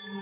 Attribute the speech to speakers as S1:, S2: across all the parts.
S1: Onye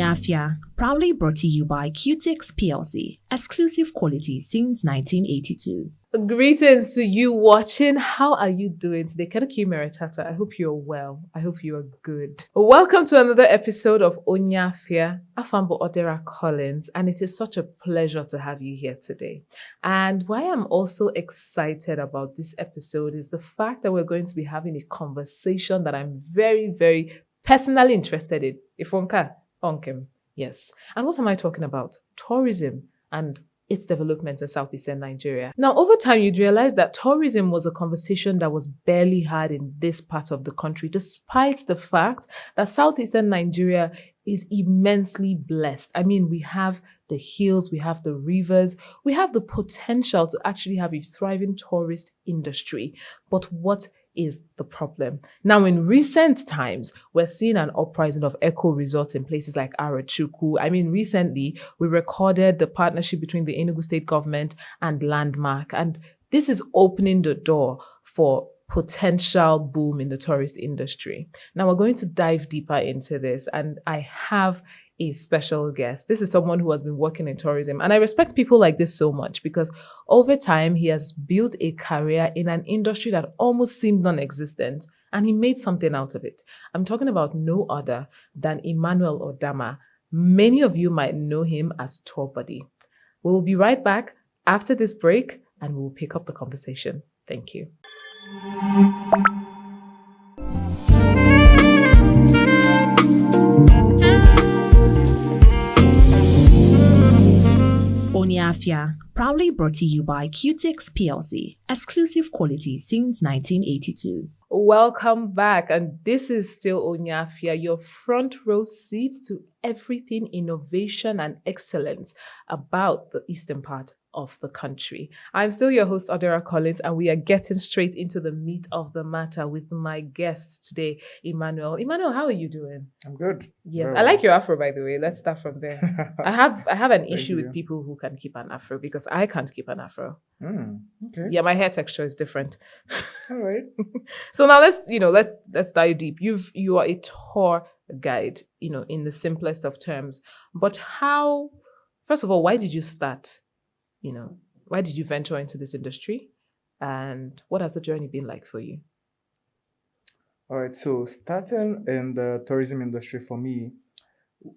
S1: Afia, proudly brought to you by Qtix PLC, exclusive quality since 1982.
S2: Greetings to you watching. How are you doing today? Keduki Meritata. I hope you're well. I hope you are good. Welcome to another episode of Onye Afia. Afambo Odera Collins, and it is such a pleasure to have you here today. And why I'm also excited about this episode is the fact that we're going to be having a conversation that I'm very, very personally interested in. Ifonka, Onkem, yes. And what am I talking about? Tourism and its development in southeastern Nigeria. Now, over time, you'd realize that tourism was a conversation that was barely had in this part of the country, despite the fact that southeastern Nigeria is immensely blessed. I mean, we have the hills, we have the rivers, we have the potential to actually have a thriving tourist industry. But what is the problem? Now, in recent times, we're seeing an uprising of eco resorts in places like Arochukwu. I mean, recently, we recorded the partnership between the Enugu state government and Landmark, and this is opening the door for potential boom in the tourist industry. Now, we're going to dive deeper into this, and I have a special guest. This is someone who has been working in tourism, and I respect people like this so much because over time he has built a career in an industry that almost seemed non-existent, and he made something out of it. I'm talking about no other than Emmanuel Odama. Many of you might know him as Tour Buddy. We will be right back after this break, and we'll pick up the conversation. Thank you.
S1: Onye Afia, proudly brought to you by Qtix PLC, exclusive quality since 1982.
S2: Welcome back, and this is still Onye Afia, your front row seat to everything innovation and excellence about the eastern part of the country. I'm still your host, Odera Collins, and we are getting straight into the meat of the matter with my guest today, Emmanuel. Emmanuel, how are you doing?
S3: I'm good.
S2: Yes,
S3: Very
S2: I like
S3: well.
S2: your afro, by the way. Let's start from there. I have an issue
S3: you.
S2: with people who can keep an afro because I can't keep an afro.
S3: Okay.
S2: Yeah, my hair texture is different.
S3: All right.
S2: So now let's dive deep. You are a tour guide, in the simplest of terms. But how, first of all, why did you start? Why did you venture into this industry? And what has the journey been like for you?
S3: All right. So starting in the tourism industry for me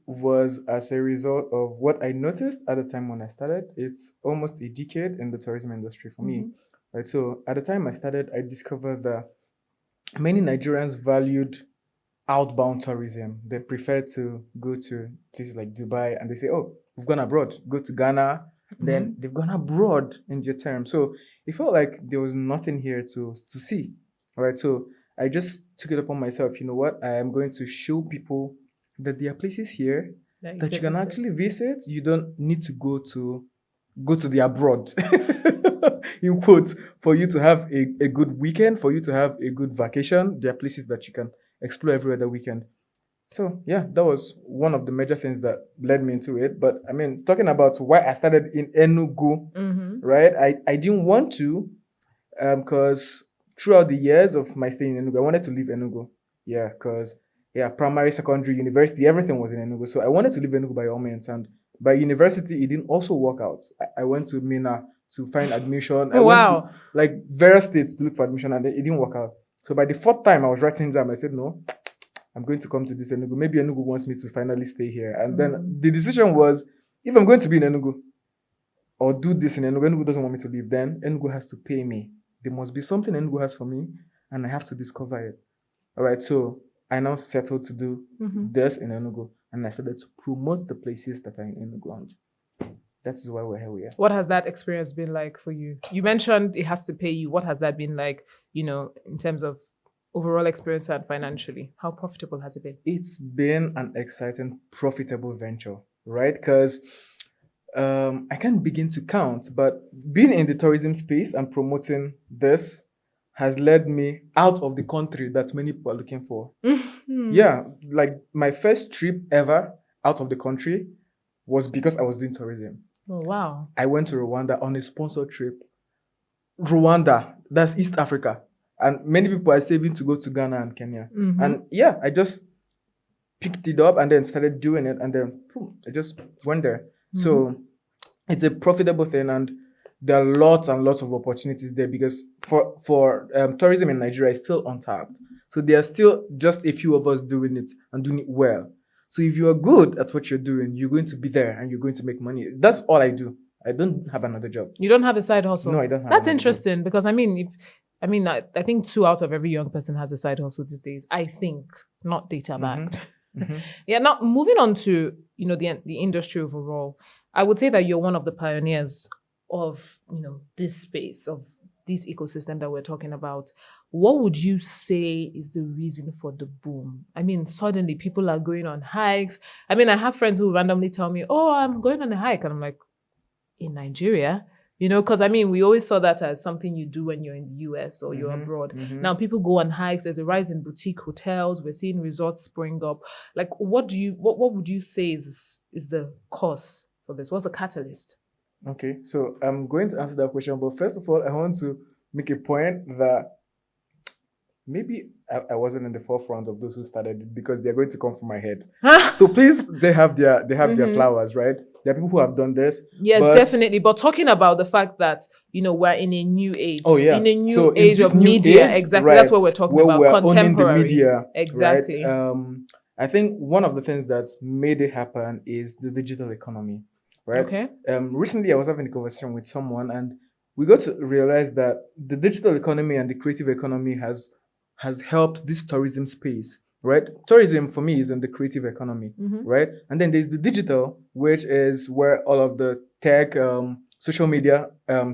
S3: was as a result of what I noticed at the time when I started. It's almost a decade in the tourism industry for me. Right. So at the time I started, I discovered that many Nigerians valued outbound tourism. They prefer to go to places like Dubai and they say, oh, we've gone abroad, go to Ghana. Then they've gone abroad in their term. So it felt like there was nothing here to see. All right. So I just took it upon myself. You know what? I am going to show people that there are places here that you can actually visit. You don't need to go to the abroad. In quotes, for you to have a good weekend, for you to have a good vacation. There are places that you can explore every other weekend. So yeah, that was one of the major things that led me into it. But I mean, talking about why I started in Enugu, right? I didn't want to, because throughout the years of my stay in Enugu, I wanted to leave Enugu. Yeah, because primary, secondary, university, everything was in Enugu. So I wanted to leave Enugu by all means. And by university, it didn't also work out. I went to Mina to find admission. I went to various states to look for admission, and it didn't work out. So by the fourth time I was writing exam, I said no. I'm going to come to this Enugu. Maybe Enugu wants me to finally stay here. And then the decision was, if I'm going to be in Enugu or do this in Enugu, Enugu doesn't want me to leave, then Enugu has to pay me. There must be something Enugu has for me, and I have to discover it. All right, so I now settled to do this in Enugu, and I started to promote the places that are in Enugu. And that is why we're here.
S2: What has that experience been like for you? You mentioned it has to pay you. What has that been like, in terms of overall experience and financially? How profitable has it been?
S3: It's been an exciting, profitable venture, right? Because I can't begin to count, but being in the tourism space and promoting this has led me out of the country that many people are looking for. Yeah, like my first trip ever out of the country was because I was doing tourism.
S2: Oh, wow.
S3: I went to Rwanda on a sponsored trip. Rwanda, that's East Africa. And many people are saving to go to Ghana and Kenya.
S2: Mhm.
S3: And yeah, I just picked it up and then started doing it. And then I just went there. So it's a profitable thing. And there are lots and lots of opportunities there because for tourism in Nigeria is still untapped. So there are still just a few of us doing it and doing it well. So if you are good at what you're doing, you're going to be there and you're going to make money. That's all I do. I don't have another job.
S2: You don't have a side hustle?
S3: No, I don't have
S2: That's
S3: another
S2: interesting because I think 2 out of every young person has a side hustle these days. I think, not data backed. Yeah. Now moving on to the industry overall, I would say that you're one of the pioneers of this space, of this ecosystem that we're talking about. What would you say is the reason for the boom? I mean, suddenly people are going on hikes. I mean, I have friends who randomly tell me, "Oh, I'm going on a hike," and I'm like, in Nigeria? Because we always saw that as something you do when you're in the US or you're abroad. Now people go on hikes. There's a rise in boutique hotels. We're seeing resorts spring up. Like, what would you say is the cause for this? What's the catalyst?
S3: Okay, so I'm going to answer that question, but first of all, I want to make a point that maybe I wasn't in the forefront of those who started it because they're going to come from my head. So please, they have their flowers, right? There are people who have done this.
S2: Yes, definitely. But talking about the fact that we're in a new age.
S3: Oh yeah,
S2: in a new age of media. Exactly, right. That's what we're talking about.
S3: We're
S2: contemporary
S3: owning the media.
S2: Exactly.
S3: Right? I think one of the things that's made it happen is the digital economy. Right.
S2: Okay.
S3: Recently, I was having a conversation with someone, and we got to realize that the digital economy and the creative economy has helped this tourism space. Right. Tourism for me is in the creative economy. Right. And then there's the digital, which is where all of the tech, social media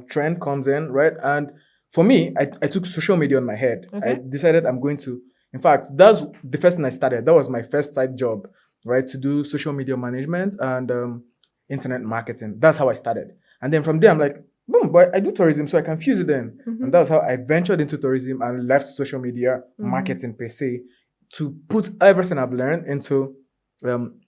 S3: trend comes in. Right. And for me, I took social media on my head.
S2: Okay.
S3: I decided I'm going to. In fact, that's the first thing I started. That was my first side job. Right. To do social media management and internet marketing. That's how I started. And then from there, I'm like, boom, but I do tourism, so I can fuse it in. And that's how I ventured into tourism and left social media marketing per se to put everything I've learned into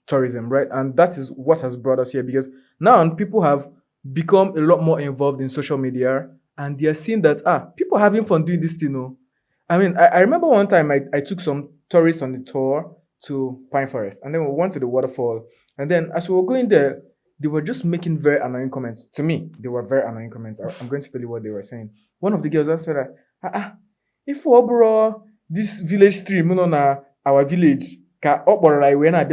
S3: tourism, right? And that is what has brought us here because now people have become a lot more involved in social media and they are seeing that, people are having fun doing this thing. I mean, I remember one time I took some tourists on the tour to Pine Forest and then we went to the waterfall. And then as we were going there, they were just making very annoying comments. To me, they were very annoying comments. I'm going to tell you what they were saying. One of the girls just said, if bro, this village stream, our village, be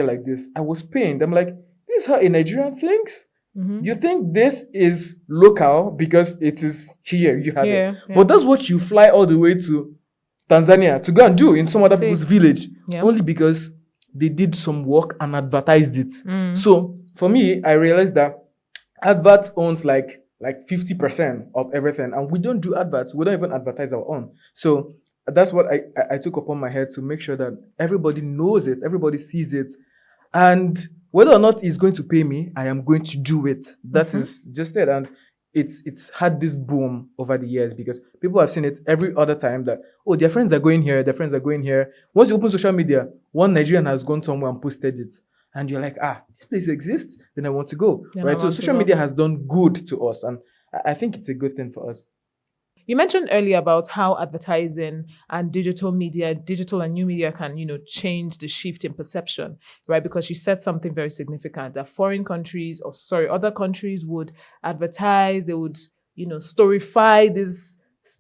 S3: like this. I was pained. I'm like, this is how a Nigerian thinks? You think this is local because it is here, you have it. Yeah. But that's what you fly all the way to Tanzania to go and do in some other people's village. Yeah. Only because they did some work and advertised it. So for me, I realized that adverts owns like 50% of everything. And we don't do adverts. We don't even advertise our own. So that's what I took upon my head to make sure that everybody knows it, everybody sees it. And whether or not it's going to pay me, I am going to do it. That is just it. And it's had this boom over the years because people have seen it every other time that, their friends are going here, their friends are going here. Once you open social media, one Nigerian has gone somewhere and posted it. And you're like, this place exists, then I want to go. Yeah, right? So social media has done good to us. And I think it's a good thing for us.
S2: You mentioned earlier about how advertising and digital media, digital and new media can, change the shift in perception, right? Because you said something very significant that other countries would advertise, they would, storify these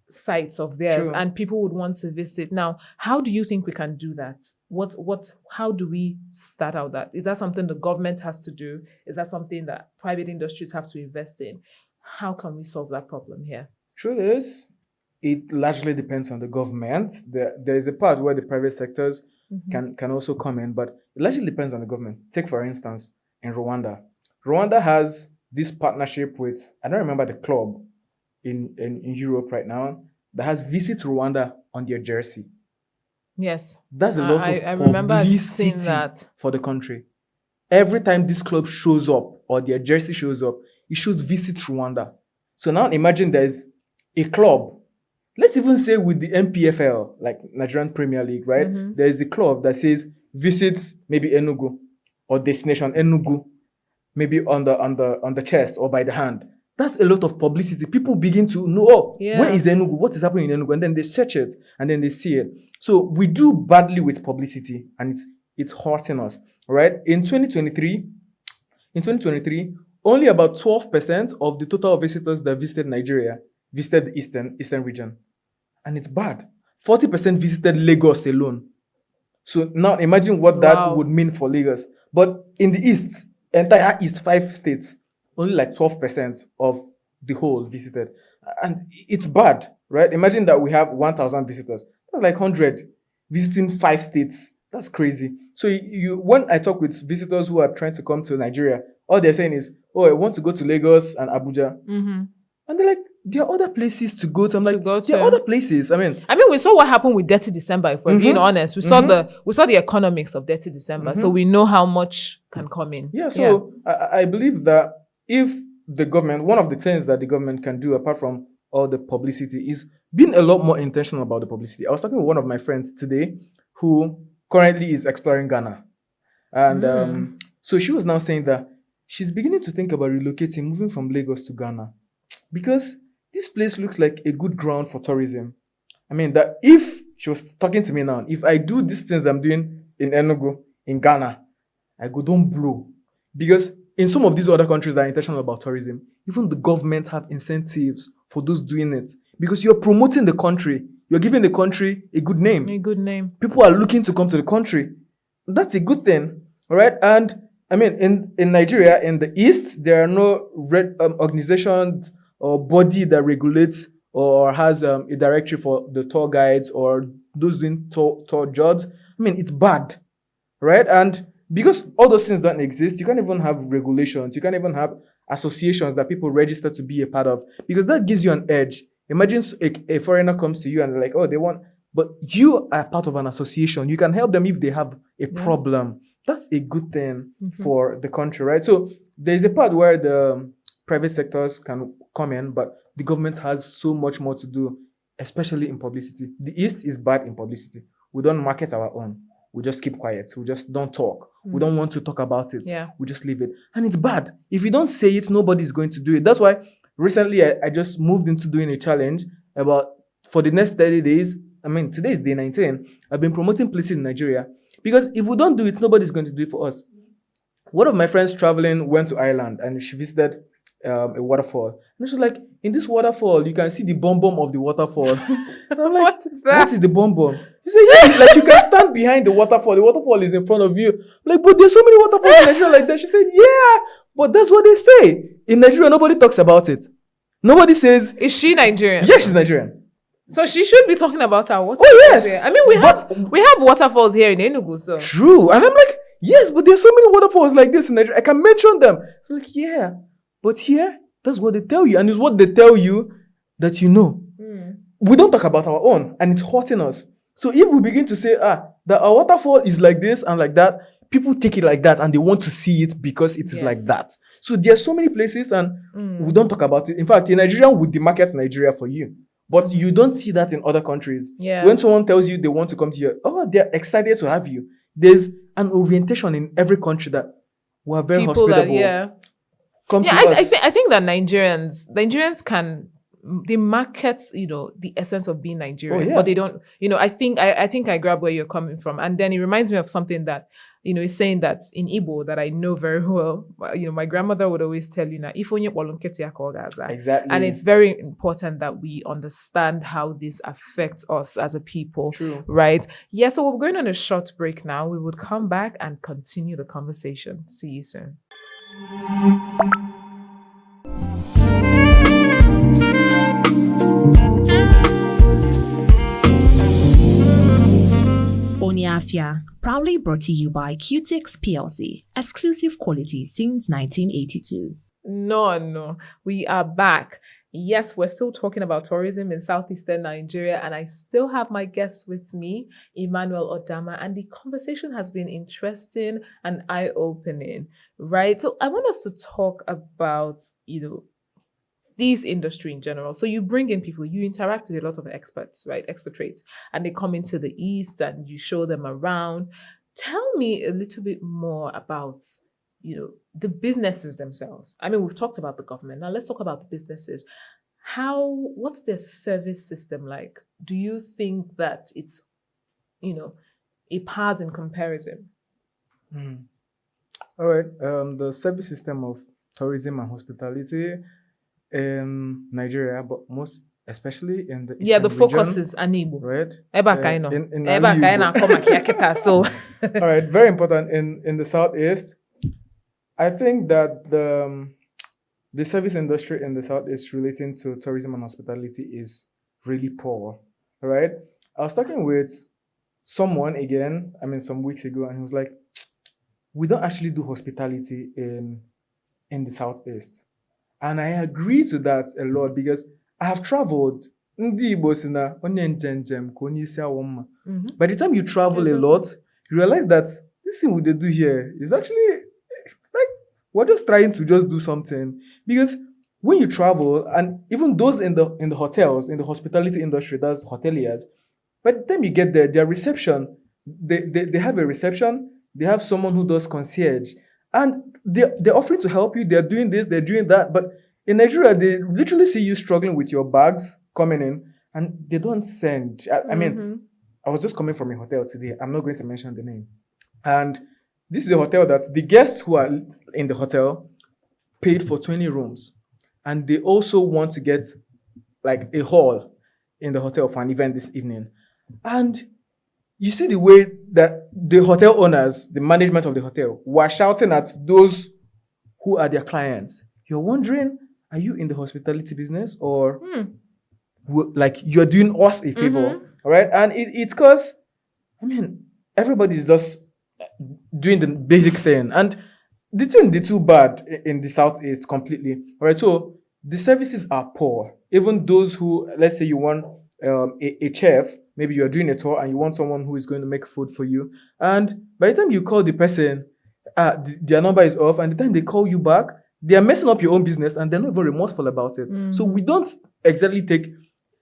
S2: sites of theirs. True. And people would want to visit. Now, how do you think we can do that? How do we start out that? Is that something the government has to do? Is that something that private industries have to invest in? How can we solve that problem here?
S3: Truth is, it largely depends on the government. There is a part where the private sectors can also come in, but it largely depends on the government. Take, for instance, in Rwanda. Rwanda has this partnership with, I don't remember the club in Europe right now, that has Visit Rwanda on their jersey.
S2: Yes.
S3: That's a lot of
S2: I remember
S3: publicity
S2: seeing that
S3: for the country. Every time this club shows up or their jersey shows up, it shows Visit Rwanda. So now imagine there's a club, let's even say with the NPFL, like Nigerian Premier League, right? There is a club that says visit maybe Enugu or destination Enugu. maybe on the chest or by the hand. That's a lot of publicity. People begin to know, oh, where is Enugu? What is happening in Enugu? And then they search it and then they see it. So we do badly with publicity, and it's hurting us, right? In 2023, only about 12% of the total visitors that visited Nigeria visited the eastern region. And it's bad. 40% visited Lagos alone. So now imagine what that would mean for Lagos. But in the east, entire east, 5 states, only like 12% of the whole visited. And it's bad, right? Imagine that we have 1,000 visitors. That's like 100 visiting 5 states. That's crazy. So when I talk with visitors who are trying to come to Nigeria, all they're saying is, oh, I want to go to Lagos and Abuja. And they're like, there are other places to go to. I'm like, there are other places. I mean,
S2: we saw what happened with Dirty December. If we're being honest, we saw the economics of Dirty December, so we know how much can come in.
S3: Yeah. So I believe that if the government, one of the things that the government can do apart from all the publicity is being a lot more intentional about the publicity. I was talking with one of my friends today who currently is exploring Ghana, and so she was now saying that she's beginning to think about relocating, moving from Lagos to Ghana, because this place looks like a good ground for tourism. I mean, that if she was talking to me now, if I do these things I'm doing in Enugu, in Ghana, I go don't blow. Because in some of these other countries that are intentional about tourism, even the government have incentives for those doing it. Because you're promoting the country. You're giving the country a good name.
S2: A good name.
S3: People are looking to come to the country. That's a good thing. All right? And I mean, in Nigeria, in the East, there are no organizations or body that regulates or has a directory for the tour guides or those doing tour jobs. I mean, it's bad, right? And because all those things don't exist, you can't even have regulations. You can't even have associations that people register to be a part of, because that gives you an edge. Imagine a foreigner comes to you and they're like, oh, they want, but you are part of an association. You can help them if they have a problem. That's a good thing for the country, right? So there's a part where the private sectors can come in, but the government has so much more to do, especially in publicity. The East is bad in publicity. We don't market our own. We just keep quiet. We just don't talk. We don't want to talk about it.
S2: Yeah.
S3: We just leave it. And it's bad. If you don't say it, nobody's going to do it. That's why recently I just moved into doing a challenge about, for the next 30 days, I mean, today is day 19, I've been promoting places in Nigeria. Because if we don't do it, nobody's going to do it for us. One of my friends traveling went to Ireland and she visited a waterfall. And she was like, in this waterfall, you can see the bomb of the waterfall. And I'm like,
S2: what is that?
S3: What is the bomb? He said, yeah, like you can stand behind the waterfall. The waterfall is in front of you. I'm like, but there's so many waterfalls in Nigeria like that. She said, yeah, but that's what they say. In Nigeria, nobody talks about it. Nobody says.
S2: Is she Nigerian?
S3: Yes, she's Nigerian.
S2: So she should be talking about our waterfalls.
S3: Oh, yes.
S2: Here. I mean, we have waterfalls here in Enugu, so.
S3: True. And I'm like, yes, but there's so many waterfalls like this in Nigeria. I can mention them. It's like, yeah, but here, that's what they tell you. And it's what they tell you that you know. We don't talk about our own, and it's hurting us. So if we begin to say, that our waterfall is like this and like that, people take it like that and they want to see it because it is like that. So there's so many places and we don't talk about it. In fact, in Nigeria, we demarket Nigeria for you. But you don't see that in other countries.
S2: Yeah.
S3: When someone tells you they want to come to you, they're excited to have you. There's an orientation in every country that we're very
S2: people
S3: hospitable. Come to us.
S2: I think that Nigerians can, they market, the essence of being Nigerian, but they don't, I think I grab where you're coming from. And then it reminds me of something that, is saying that in Igbo that I know very well. My grandmother would always tell you, exactly. And it's very important that we understand how this affects us as a people.
S3: True.
S2: Right? Yeah, so we're going on a short break now. We would come back and continue the conversation. See you soon.
S1: Onye Afia, proudly brought to you by Qtix PLC, exclusive quality since 1982.
S2: No, we are back. Yes, we're still talking about tourism in southeastern Nigeria, and I still have my guests with me, Emmanuel Odama, and the conversation has been interesting and eye-opening, right? So I want us to talk about, this industry in general. So you bring in people, you interact with a lot of experts, right? Expatriates, and they come into the East and you show them around. Tell me a little bit more about the businesses themselves. I mean, we've talked about the government. Now let's talk about the businesses. What's their service system like? Do you think that it's, a pars in comparison?
S3: All right. The service system of tourism and hospitality in Nigeria, but most especially in the
S2: Yeah, the
S3: eastern
S2: focus
S3: region,
S2: is Anibo.
S3: right?
S2: Eba kaino.
S3: In
S2: Eba
S3: Ndi
S2: kaina
S3: Igbo.
S2: koma kiaketa. So
S3: All right, very important in the southeast. I think that the service industry in the southeast relating to tourism and hospitality is really poor. All right. I was talking with someone again, some weeks ago, and he was like, we don't actually do hospitality in the southeast. And I agree to that a lot because I have traveled. Ndị Igbo sị na onye njenjem ka onye isi awọ mma. By the time you travel a lot, you realize that this thing we dey do here is actually like we're just trying to just do something. Because when you travel, and even those in the hotels, in the hospitality industry, that's hoteliers, by the time you get there, their reception, they have a reception, they have someone who does concierge, and they're offering to help you, they're doing this, they're doing that. But in Nigeria, they literally see you struggling with your bags coming in, and they don't send. I mean, I was just coming from a hotel today. I'm not going to mention the name. And this is a hotel that the guests who are in the hotel paid for 20 rooms. And they also want to get like a hall in the hotel for an event this evening. And you see the way that the hotel owners, the management of the hotel, were shouting at those who are their clients. You're wondering, are you in the hospitality business or like you're doing us a favor? All right. And it's because, everybody's just doing the basic thing. And the thing, the too bad in the southeast completely. All right. So the services are poor. Even those who, let's say you want a chef, maybe you're doing a tour and you want someone who is going to make food for you. And by the time you call the person, their number is off. And the time they call you back, they are messing up your own business and they're not even remorseful about it. So we don't exactly take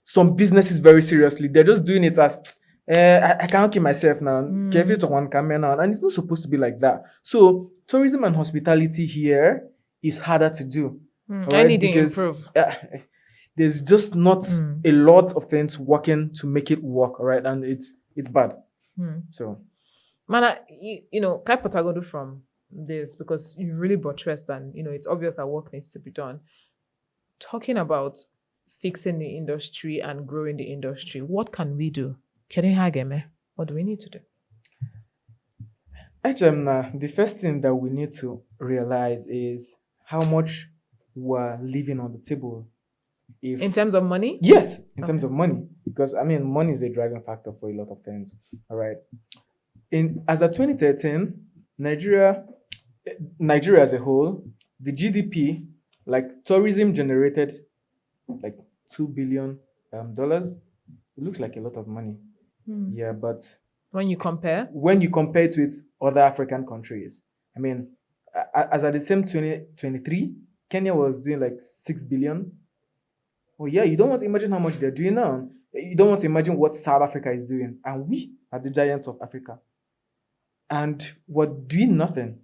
S3: some businesses very seriously. They're just doing it as, I can't keep myself now. Give it to one camera now. And it's not supposed to be like that. So tourism and hospitality here is harder to do.
S2: Right? I need to improve.
S3: There's just not a lot of things working to make it work, all right? And it's bad. So,
S2: Mana, Kai Patagodu from this, because you really buttressed and, it's obvious that work needs to be done. Talking about fixing the industry and growing the industry, what can we do? What do we need to do?
S3: The first thing that we need to realize is how much we're leaving on the table.
S2: In terms of money?
S3: Yes, in terms of money. Because, money is a driving factor for a lot of things. All right. As of 2013, Nigeria as a whole, the GDP, like tourism generated like $2 billion. It looks like a lot of money. Yeah, but
S2: when you compare
S3: it with other African countries, as at the same 2023, Kenya was doing like 6 billion. Oh yeah, you don't want to imagine how much they're doing now. You don't want to imagine what South Africa is doing. And we are the giants of Africa. And we're doing nothing.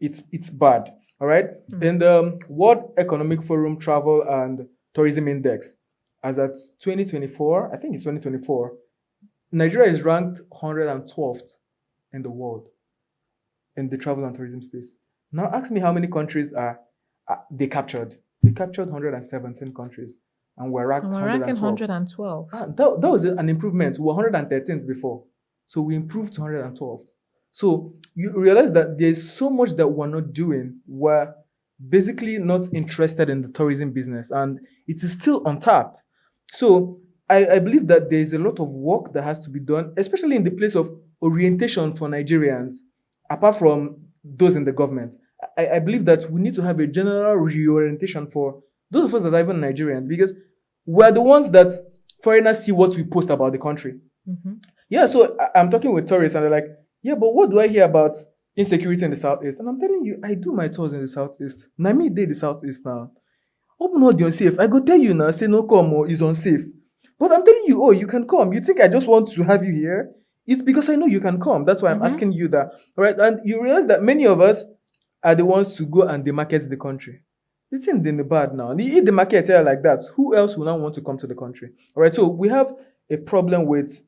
S3: It's bad. All right. In the World Economic Forum Travel and Tourism Index, as at 2024, I think it's 2024, Nigeria is ranked 112th in the world in the travel and tourism space. Now ask me how many countries they captured. They captured 117 countries. And we're ranked
S2: 112.
S3: That was an improvement. We were 113th before. So we improved to 112th. So you realize that there's so much that we're not doing. We're basically not interested in the tourism business. And it is still untapped. So I believe that there's a lot of work that has to be done, especially in the place of orientation for Nigerians, apart from those in the government. I believe that we need to have a general reorientation for those of us that are even Nigerians, because we're the ones that foreigners see what we post about the country. Yeah, so I'm talking with tourists and they're like, yeah, but what do I hear about insecurity in the Southeast? And I'm telling you, I do my tours in the Southeast. Nami did the Southeast now. Open all the unsafe. I go tell you now, say no come or is unsafe. But I'm telling you, you can come. You think I just want to have you here? It's because I know you can come. That's why I'm asking you that. All right. And you realize that many of us are the ones to go and demarket the country. The thing in the bad now. If the market here like that, who else will now want to come to the country? All right, so we have a problem with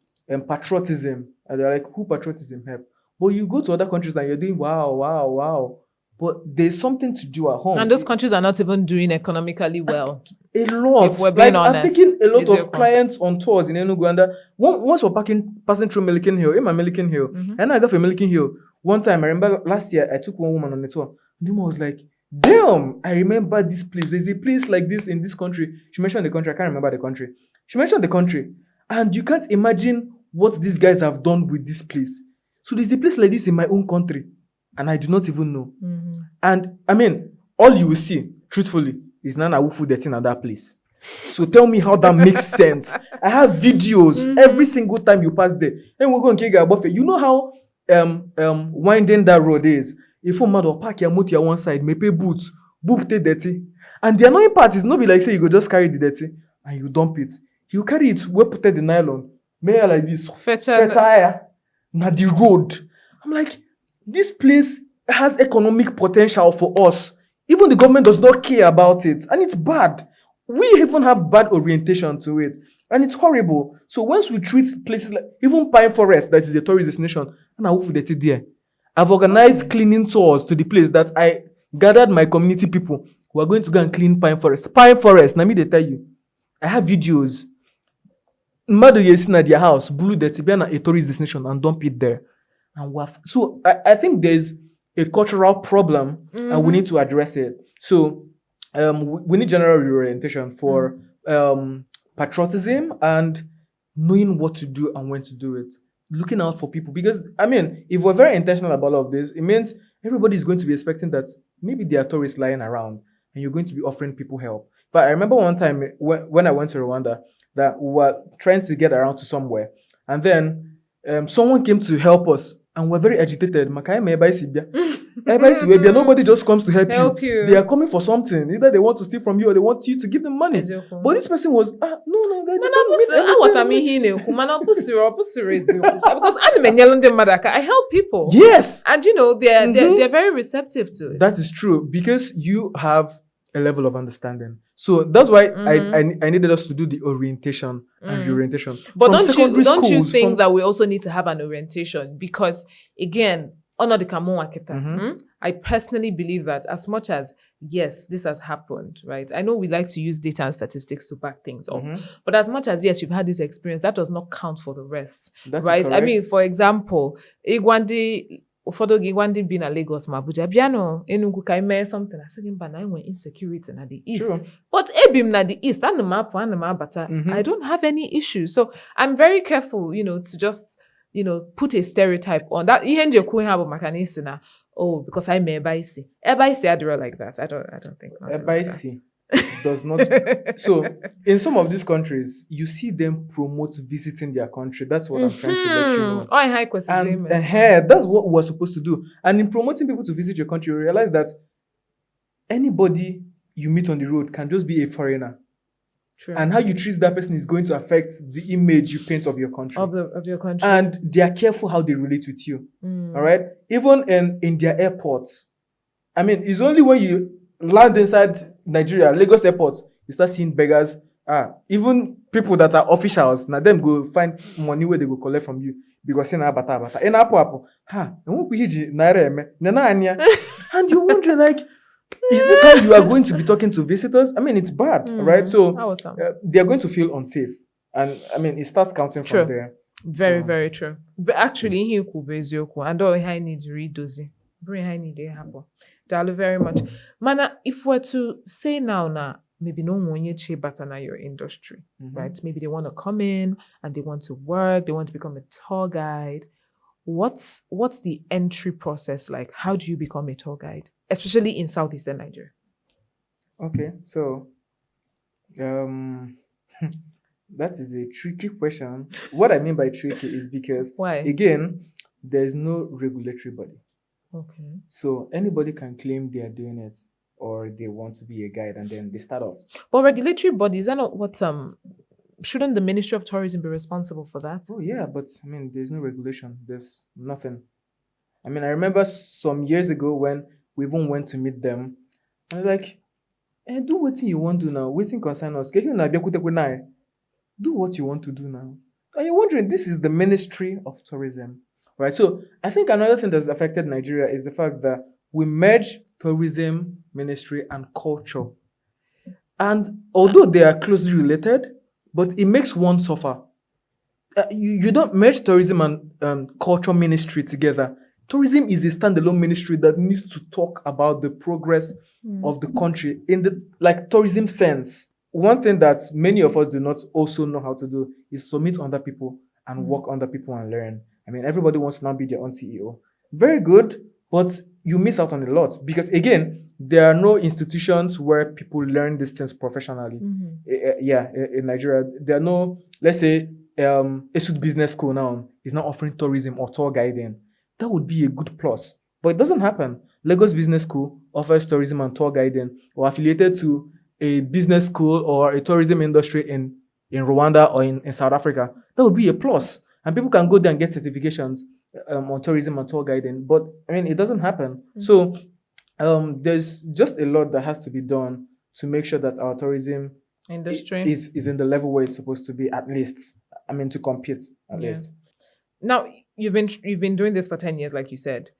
S3: patriotism. And they're like, who patriotism help? But you go to other countries and you're doing wow, wow, wow. But there's something to do at home.
S2: And those countries are not even doing economically well.
S3: A lot.
S2: If we're being honest.
S3: I've taken a lot of clients on tours in Enugu, and once we're passing through Milliken Hill, in my Milliken Hill, and I got from Milliken Hill. One time, I remember last year, I took one woman on a tour. And the woman was like, damn, I remember this place. There's a place like this in this country. She mentioned the country. I can't remember the country. She mentioned the country. And you can't imagine what these guys have done with this place. So there's a place like this in my own country. And I do not even know. And I mean, all you will see, truthfully, is Nana Wufu dating at that place. So tell me how that makes sense. I have videos every single time you pass there. And we're going to get a buffet. You know how winding that road is. If a man will park your motor on one side, may pay boots, boot te dirty. And the annoying part is not be like say you go just carry the dirty and you dump it. You carry it, we put the nylon, may like this. Fetch na the road. I'm like, this place has economic potential for us. Even the government does not care about it. And it's bad. We even have bad orientation to it. And it's horrible. So once we treat places like, even Pine Forest, that is a tourist destination, and I hope that's it there. I've organized cleaning tours to the place that I gathered my community people who are going to go and clean Pine Forest. Pine Forest, let me tell you. I have videos. Madu Yesin at their house, blue dirty, be a tourist destination and dump it there. And so I think there's a cultural problem and we need to address it. So we need general reorientation for patriotism and knowing what to do and when to do it. Looking out for people. Because, I mean, if we're very intentional about all of this, it means everybody is going to be expecting that maybe there are tourists lying around and you're going to be offering people help. But I remember one time when I went to Rwanda that we were trying to get around to somewhere. And then someone came to help us and we're very agitated. Nobody just comes to help you. They are coming for something. Either they want to steal from you or they want you to give them money. But this person was, no.
S2: Because I help people.
S3: Yes.
S2: And they're very receptive to it.
S3: That is true because you have a level of understanding. So that's why I needed us to do the orientation and reorientation.
S2: But don't you think that we also need to have an orientation? Because again, I personally believe that as much as, yes, this has happened, right? I know we like to use data and statistics to back things up. But as much as, yes, you've had this experience, that does not count for the rest.
S3: That's
S2: right?
S3: correct.
S2: I mean, for example, ụfọdụ gị gwa ndị bi na Lagos ma Abuja bịa nọ Enugu ka ime something. I said mba na enwe insecurity na the east.
S3: True.
S2: But ebim na the east, ana m apụ, ana m abata. I don't have any issues. So I'm very careful, to just, put a stereotype on that. Ihe nje kwu ha bụ maka na isi na, oh, because I'm ebe isi. Ebe isi adịrọ like that. I don't think.
S3: Ebe isi does not. So in some of these countries, you see them promote visiting their country. That's what I'm trying to let you know.
S2: Oh, high question.
S3: That's what we're supposed to do. And in promoting people to visit your country, you realize that anybody you meet on the road can just be a foreigner.
S2: True.
S3: And how you treat that person is going to affect the image you paint of your country.
S2: Of your country.
S3: And they are careful how they relate with you. All right? Even in their airports. I mean, it's only when you land inside Nigeria, Lagos airport, you start seeing beggars. Even people that are officials, now them go find money where they go collect from you because in abata. And you wonder like, is this how you are going to be talking to visitors? I mean, it's bad, right? So they're going to feel unsafe, and I mean, it starts counting from there.
S2: Very, very true. But actually, here and all I need redozi. Bring I need to happen. Dalu very much. Mana, if we're to say now, maybe no one you better na your industry, right? Maybe they want to come in and they want to work, they want to become a tour guide. What's the entry process like? How do you become a tour guide, especially in southeastern Nigeria?
S3: Okay, so that is a tricky question. What I mean by tricky is because again, there's no regulatory body.
S2: Okay.
S3: So anybody can claim they are doing it or they want to be a guide and then they start off.
S2: But regulatory bodies are not what shouldn't the Ministry of Tourism be responsible for that?
S3: Oh yeah, but I mean there's no regulation. There's nothing. I mean I remember some years ago when we even went to meet them. And like, do what you want to do now. Waiting concern us. Do what you want to do now. And you're wondering, this is the Ministry of Tourism, right? So I think another thing that's affected Nigeria is the fact that we merge tourism, ministry, and culture. And although they are closely related, but it makes one suffer. You don't merge tourism and culture ministry together. Tourism is a standalone ministry that needs to talk about the progress of the country in the tourism sense. One thing that many of us do not also know how to do is submit under people and work under people and learn. I mean, everybody wants to now be their own CEO. Very good, but you miss out on a lot because, again, there are no institutions where people learn these things professionally. In Nigeria, there are no, let's say, Esud Business School now is not offering tourism or tour guiding. That would be a good plus, but it doesn't happen. Lagos Business School offers tourism and tour guiding, or affiliated to a business school or a tourism industry in Rwanda or in South Africa. That would be a plus, and people can go there and get certifications on tourism and tour guiding. But I mean, it doesn't happen. So there's just a lot that has to be done to make sure that our tourism industry is in the level where it's supposed to be, at least. I mean, to compete at least.
S2: Now, you've been doing this for 10 years, like you said.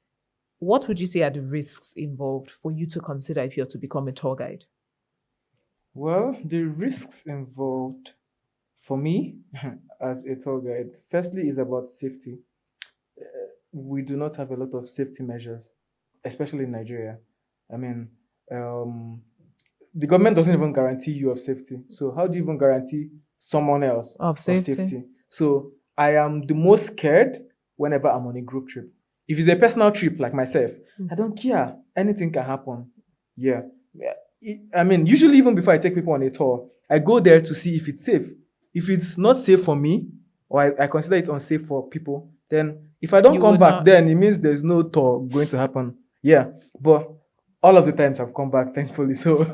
S2: What would you say are the risks involved for you to consider if you're to become a tour guide?
S3: Well, the risks involved for me as a tour guide, firstly, is about safety. We do not have a lot of safety measures, especially in Nigeria. I mean, the government doesn't even guarantee you of safety. So how do you even guarantee someone else of safety? So I am the most scared whenever I'm on a group trip. If it's a personal trip like myself, I don't care. Anything can happen. Yeah. I mean, usually even before I take people on a tour, I go there to see if it's safe. If it's not safe for me, or I consider it unsafe for people, then if I don't come back, then it means there's no tour going to happen. Yeah. But all of the times I've come back, thankfully. So,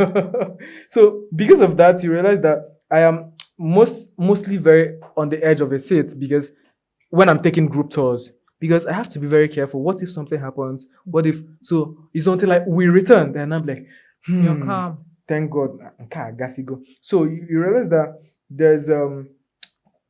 S3: so because of that, you realize that I am mostly very on the edge of a seat because when I'm taking group tours, because I have to be very careful. What if something happens? What if, so it's until like we return, then I'm like,
S2: you're calm.
S3: Thank God. So you realize that there's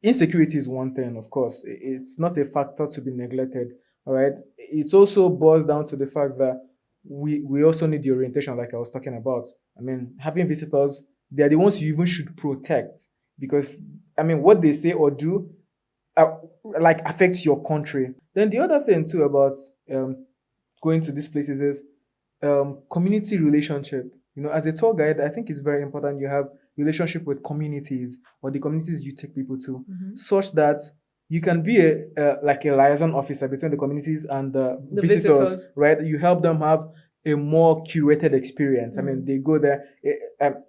S3: insecurity is one thing, of course. It's not a factor to be neglected. All right. It also boils down to the fact that we also need the orientation, like I was talking about. I mean, having visitors, they're the ones you even should protect because, I mean, what they say or do affects your country. Then the other thing too about going to these places is community relationship. You know, as a tour guide, I think it's very important you have relationship with communities or the communities you take people to, such that you can be a liaison officer between the communities and the visitors, right? You help them have a more curated experience. I mean, they go there.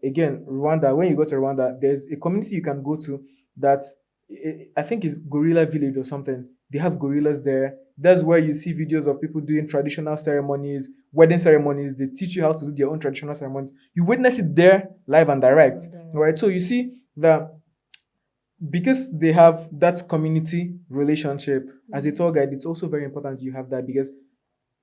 S3: Again, Rwanda, when you go to Rwanda, there's a community you can go to that I think is Gorilla Village or something. They have gorillas there. That's where you see videos of people doing traditional ceremonies, wedding ceremonies. They teach you how to do their own traditional ceremonies. You witness it there live and direct, right? So you see that because they have that community relationship as a tour guide, it's also very important you have that because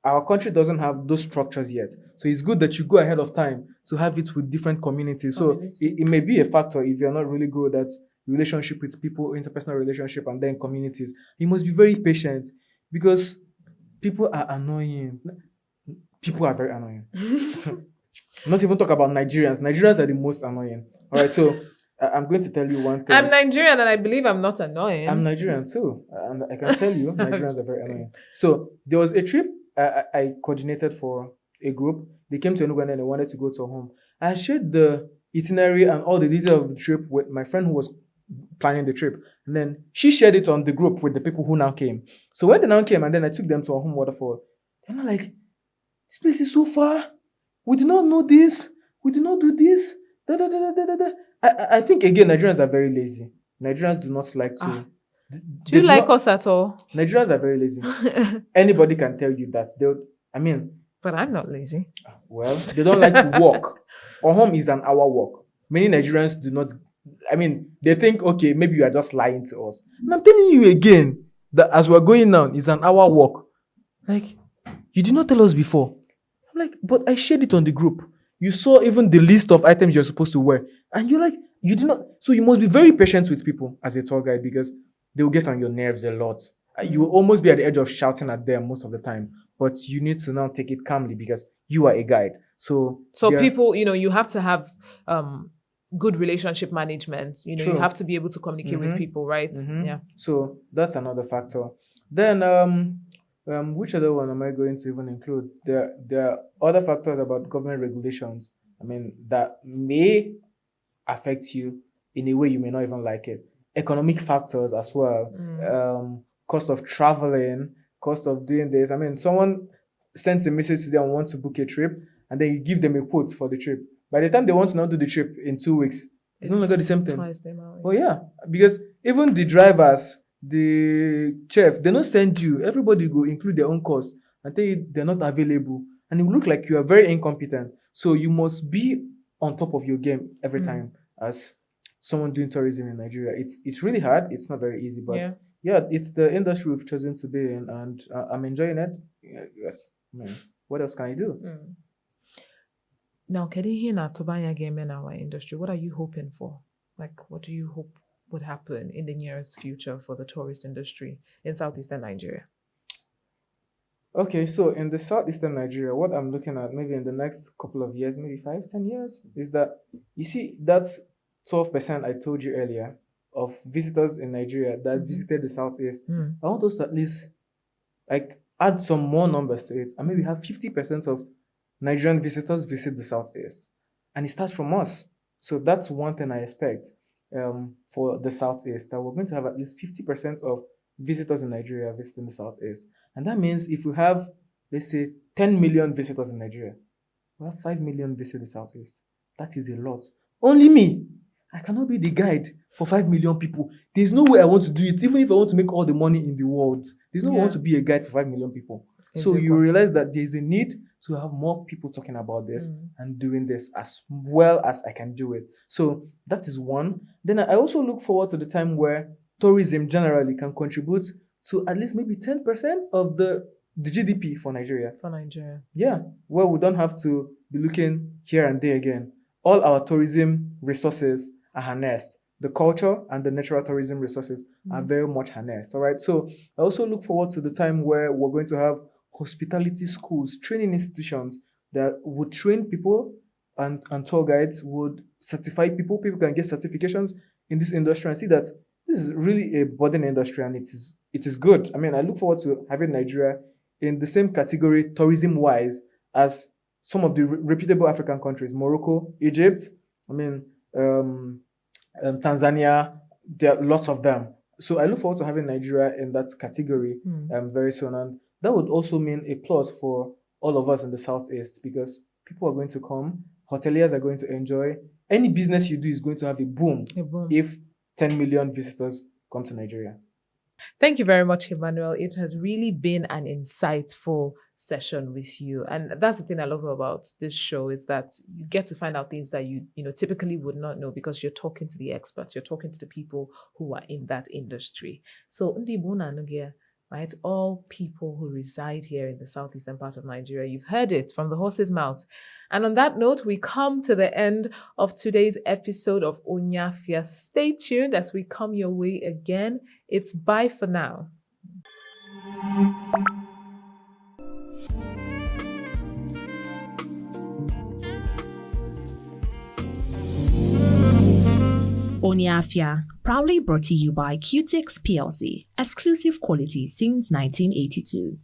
S3: our country doesn't have those structures yet. So it's good that you go ahead of time to have it with different communities. So it may be a factor if you're not really good at relationship with people, interpersonal relationship, and then communities. You must be very patient because people are annoying. People are very annoying. Not even talk about Nigerians. Nigerians are the most annoying. All right, so I'm going to tell you one thing.
S2: I'm Nigerian and I believe I'm not annoying.
S3: I'm Nigerian too. And I can tell you, Nigerians are very annoying. So there was a trip I coordinated for a group. They came to Enugu and they wanted to go to Awhum. I shared the itinerary and all the details of the trip with my friend who was planning the trip. And then she shared it on the group with the people who now came. So when they now came and then I took them to Awhum Waterfall, they're not like, this place is so far. We do not know this. We do not do this. I think, again, Nigerians are very lazy. Nigerians do not like to...
S2: Do you like us at all?
S3: Nigerians are very lazy. Anybody can tell you that.
S2: But I'm not lazy.
S3: Well, they don't like to walk. Awhum is an hour walk. Many Nigerians do not... they think, okay, maybe you are just lying to us. And I'm telling you again that as we're going now, it's an hour walk. Like, you did not tell us before. I'm like, but I shared it on the group. You saw even the list of items you're supposed to wear. And you're like, you did not. So you must be very patient with people as a tour guide because they will get on your nerves a lot. You will almost be at the edge of shouting at them most of the time. But you need to now take it calmly because you are a guide. So
S2: people, you have to have good relationship management. You
S3: True.
S2: have to be able to communicate with people, right? Yeah.
S3: So that's another factor. Then which other one am I going to even include? There are other factors about government regulations. I mean, that may affect you in a way you may not even like it. Economic factors as well. Cost of traveling, cost of doing this. I mean, someone sends a message to them and wants to book a trip, and then you give them a quote for the trip. By the time they want to now do the trip in 2 weeks, it's no longer the same thing.
S2: Twice the amount.
S3: Oh yeah, because even the drivers, the chef, they don't send you. Everybody go include their own cost and tell you they're not available, and it will look like you are very incompetent. So you must be on top of your game every time as someone doing tourism in Nigeria. It's really hard. It's not very easy, but yeah, it's the industry we've chosen to be in, and I'm enjoying it. Yes, what else can I do?
S2: Now, in our industry, what are you hoping for? Like, what do you hope would happen in the nearest future for the tourist industry in southeastern Nigeria?
S3: Okay, so in the southeastern Nigeria, what I'm looking at maybe in the next couple of years, maybe 5-10 years, is that you see that's 12% I told you earlier of visitors in Nigeria that visited the southeast. I want us to at least like add some more numbers to it, and maybe have 50% of Nigerian visitors visit the southeast, and it starts from us. So that's one thing I expect for the southeast, that we're going to have at least 50% of visitors in Nigeria visiting the southeast. And that means if we have, let's say, 10 million visitors in Nigeria, we have 5 million visit the southeast. That is a lot. Only me, I cannot be the guide for 5 million people. There's no way I want to do it, even if I want to make all the money in the world. There's no way I want to be a guide for 5 million people. So you realize that there's a need to have more people talking about this and doing this as well as I can do it. So that is one. Then I also look forward to the time where tourism generally can contribute to at least maybe 10% of the GDP for Nigeria. Yeah, where we don't have to be looking here and there again. All our tourism resources are harnessed. The culture and the natural tourism resources are very much harnessed. All right. So I also look forward to the time where we're going to have hospitality schools, training institutions that would train people, and tour guides would certify people. People can get certifications in this industry and see that this is really a budding industry, and it is good. I mean, I look forward to having Nigeria in the same category tourism-wise as some of the reputable African countries, Morocco, Egypt, Tanzania. There are lots of them. So I look forward to having Nigeria in that category very soon. And that would also mean a plus for all of us in the Southeast, because people are going to come, hoteliers are going to enjoy. Any business you do is going to have a boom. If 10 million visitors come to Nigeria.
S2: Thank you very much, Emmanuel. It has really been an insightful session with you. And that's the thing I love about this show, is that you get to find out things that you typically would not know, because you're talking to the experts, you're talking to the people who are in that industry. So Ndi Igbo, right? All people who reside here in the southeastern part of Nigeria, you've heard it from the horse's mouth. And on that note, we come to the end of today's episode of Onye Afia. Stay tuned as we come your way again. It's bye for now.
S1: Onye Afia, proudly brought to you by Qtix PLC, exclusive quality since 1982.